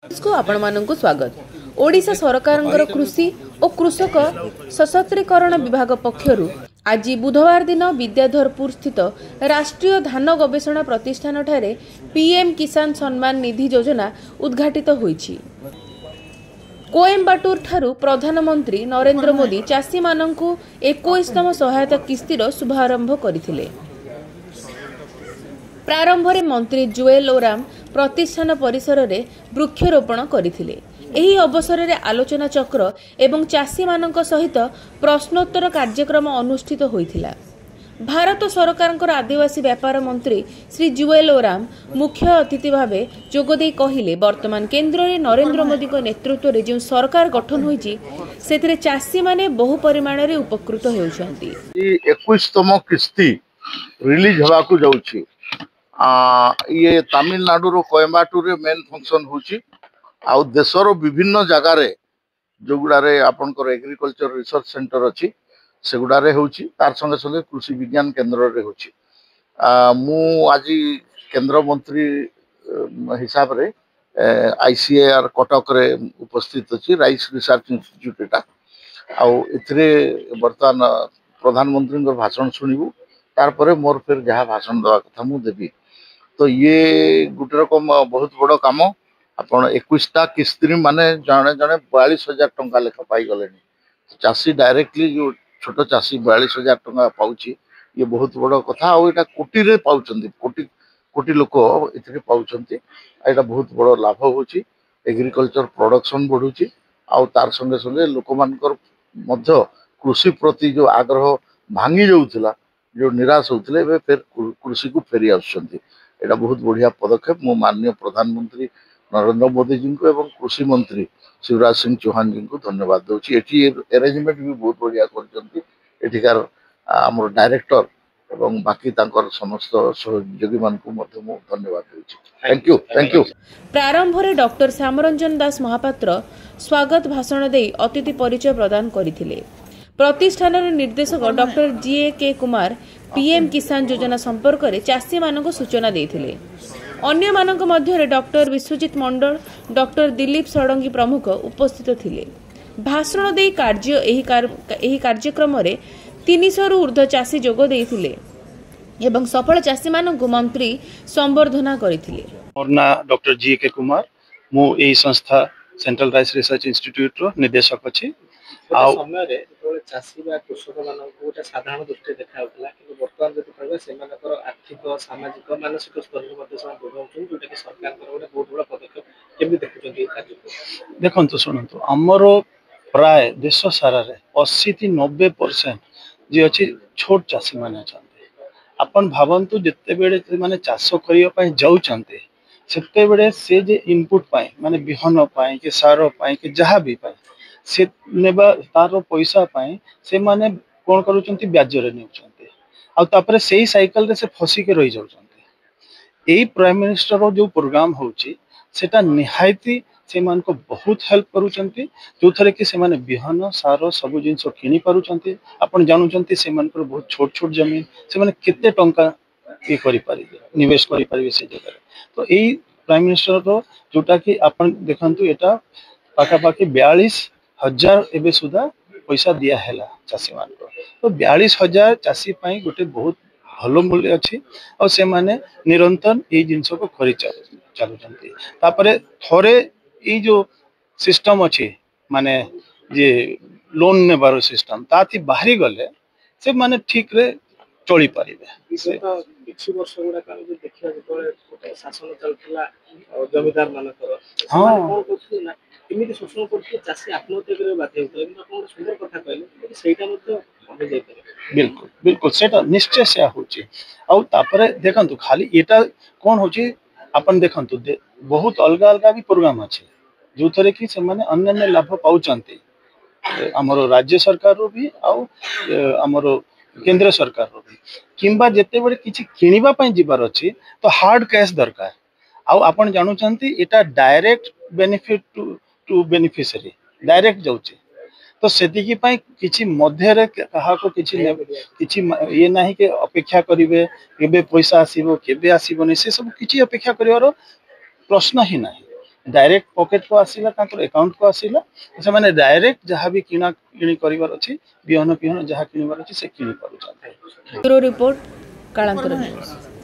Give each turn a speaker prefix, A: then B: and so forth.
A: को आपण माननकु स्वागत। ओडिशा सरकारंकर कृषि और कृषक सशक्तिकरण विभाग पक्षरु आज बुधवार दिन विद्याधरपुर स्थित राष्ट्रीय धान गवेषणा प्रतिष्ठान ठारे पीएम किसान सम्मान निधि योजना उद्घाटित होईछि। कोयम्बाटूर ठारू प्रधानमंत्री नरेंद्र मोदी चाषी माननकु 21तम सहायता किस्तीर शुभारंभ करथिले। प्रारंभ में मंत्री जुएल ओराम प्रतिष्ठान परिसर में वृक्षरोपण करथिले। एही अवसर में आलोचना चक्र एवं चाषी मानक सहित प्रश्नोत्तर कार्यक्रम अनुष्ठित होइथिला। भारत सरकार आदिवासी व्यापार मंत्री श्री जुएल ओराम मुख्य अतिथि भावे जोगदे कहिले वर्तमान केन्द्र में नरेंद्र मोदी नेतृत्व में जो सरकार गठन होइछि सेथिरे चाषी माने बहु परिमाण रे उपकृत हेउछन्ति।
B: 21तम किस्ती रिलीज होबाकू जाउछि। ये तमिलनाडु कोयम्बाटूर मेन फंक्शन होची आउ देशर विभिन्न जगार जोगुड़े आपनकर एग्रीकल्चर रिसर्च सेंटर अच्छी सेगुड़े होची तार संगे संगे कृषि विज्ञान केन्द्र रे होची। मु आज केंद्र मंत्री हिसाब रे आईसीएआर कटक रे उपस्थित अच्छी राइस रिसर्च इंस्टीट्यूट एटा आउ इथरे वर्तमान प्रधानमंत्री भाषण शुणिबू तार परे मोर फिर जहाँ भाषण देवा कथा मु देवी। तो ये गोटे रकम बहुत बड़ काम आपण 21टा किस्ती माने जने जने 42,000 टंका लेखा पाई गले। चाषी डायरेक्टली जो छोट चाषी 42,000 टंका पाउची ये बहुत बड़ कथा। आ एटा कोटी रे पाउचंती कोटी कोटी लोक इथरे पाउचंती। एटा बहुत बड़ लाभ होची। एग्रीकल्चर प्रोडक्शन बढ़ुची आ तार संगे संगे लोक मानकर मध्य कृषि प्रति जो आग्रह भांगी जाउथिला जो निराश होते फिर कृषि को फेरी आसुंच। एटा बहुत बढ़िया पदक्षेप। मो माननीय प्रधानमंत्री नरेंद्र मोदी जी को एवं कृषि मंत्री शिवराज सिंह चौहान जी को धन्यवाद दूची। एटी अरेंजमेंट भी बहुत बढ़िया करछंती। एठिकार हमर डायरेक्टर एवं बाकी तांकर समस्त सहयोगी मान को मध्य मो धन्यवाद दूची। Thank you thank you.
A: प्रारंभ में डॉक्टर श्यामरंजन दास महापात्र स्वागत भाषण दे अतिथि परिचय प्रदान करथिले। प्रतिष्ठान निर्देशक डॉक्टर जीए कुमार पीएम किसान योजना संपर्क में चाषी मानक सूचना देथिले। अन्य मानक मध्य डॉक्टर विश्वजीत मंडल डॉक्टर दिलीप षडंगी प्रमुख उपस्थित थिले। भाषण दे एही कार्यक्रम रे 300 रु ऊर्ध्व चाषी जोग देथिले एवं सफल चाषी मानक मंत्री संबर्धना करथिले।
C: मोर ना डॉक्टर जीए कुमार मु एही संस्था सेंट्रल राइस रिसर्च इंस्टीट्यूट रो निर्देशक अछि।
D: समय चाषी कृषक मान गोटे साधारण दृष्टि देखा कि बर्तमान जो कहवा से आर्थिक सामाजिक मानसिक स्तर जोटा कि सरकार गोटे बहुत बड़ा पदक्षेप केमी देखुं।
C: देखो शुणु आमर प्राय देश सारा 80-90% जी अच्छी छोट चाषी मैंने अच्छा आपन भावतु जिते बड़े माने चाष करने जाऊँचे सेते बड़े से जे इनपुट पाए माने बिहन पाए कि सार पाए कि जहाँ भी पाए से नेबा तार पैसा पाए से माने कौन करूचंती ब्याज रे नेउचंती आ तापरे सेही साइकिल रे से फसी के रही जाउचंती। एही प्राइम मिनिस्टर रो जो प्रोग्राम होची सेटा निहायती से मान को बहुत हेल्प करूचंती जो थरे कि से माने बिहन सार सब जिंस किनी पारुचंती। आपण जानुचंती से मान को बहुत छोट छोट जमीन से माने केते टंका ये करि पारिबे निवेश करि पारिबे से जगह। तो एही प्राइम मिनिस्टर रो जोटा कि आपण देखंतु एटा पाखा पाखी 42,000 एबे सुधा पैसा दिया हैला चाषी मान को। तो 42,000 चाषी पाई गोटे बहुत भलो मूल्य अच्छी और से माने निरंतर ये जिनस को करि चलुचंती। तापरे थोरे ये जो सिस्टम अच्छी माने जे लोन ने बारो सिस्टम ताथी बाहरी गले से माने ठीक रे चली पारिबे।
D: किछि वर्ष गुडा काल जे देखिया गोटे शासन चलथिला जमीदार मानकर
C: हां
D: कोन करथि ना एमिति शोषण करथि चाषी आत्महत्या करे बाध्य होतले कि कोन सुंदर कथा कहले सेटा मत कमे जाय पारे।
C: बिल्कुल बिल्कुल सेटा निश्चय से होची। आ तापरे देखंतु खाली एटा कोन होची अपन देखंतु बहुत अलग अलग भी प्रोग्राम अछि जो थरे कि से माने अन्य लाभ पाउचंती हमरो राज्य सरकार रो भी आ हमरो केंद्र सरकार रो भी किंबा जेते बड़े किछि किनिबा पई जिबार अछि तो हार्ड कैश दरकार। आ आपण जानुचंती एटा direct benefit to beneficiary direct जाउची। तो सेतिकी पई किछि मध्य रे कहा को किछि ये नाही के अपेक्षा करिवे केबे पैसा आसीबो केबे आसीबोनी से सब किछि अपेक्षा करिवारो प्रश्न ही नाही। डायरेक्ट पॉकेट को आसिला अकाउंट को आसिला से माने डायरेक्ट जहाँ भी किना किणी करिवार अछि बिहन पिहन जहाँ किनिबार अछि से किनि पारुछन।
A: ब्यूरो रिपोर्ट कालांतर न्यूज।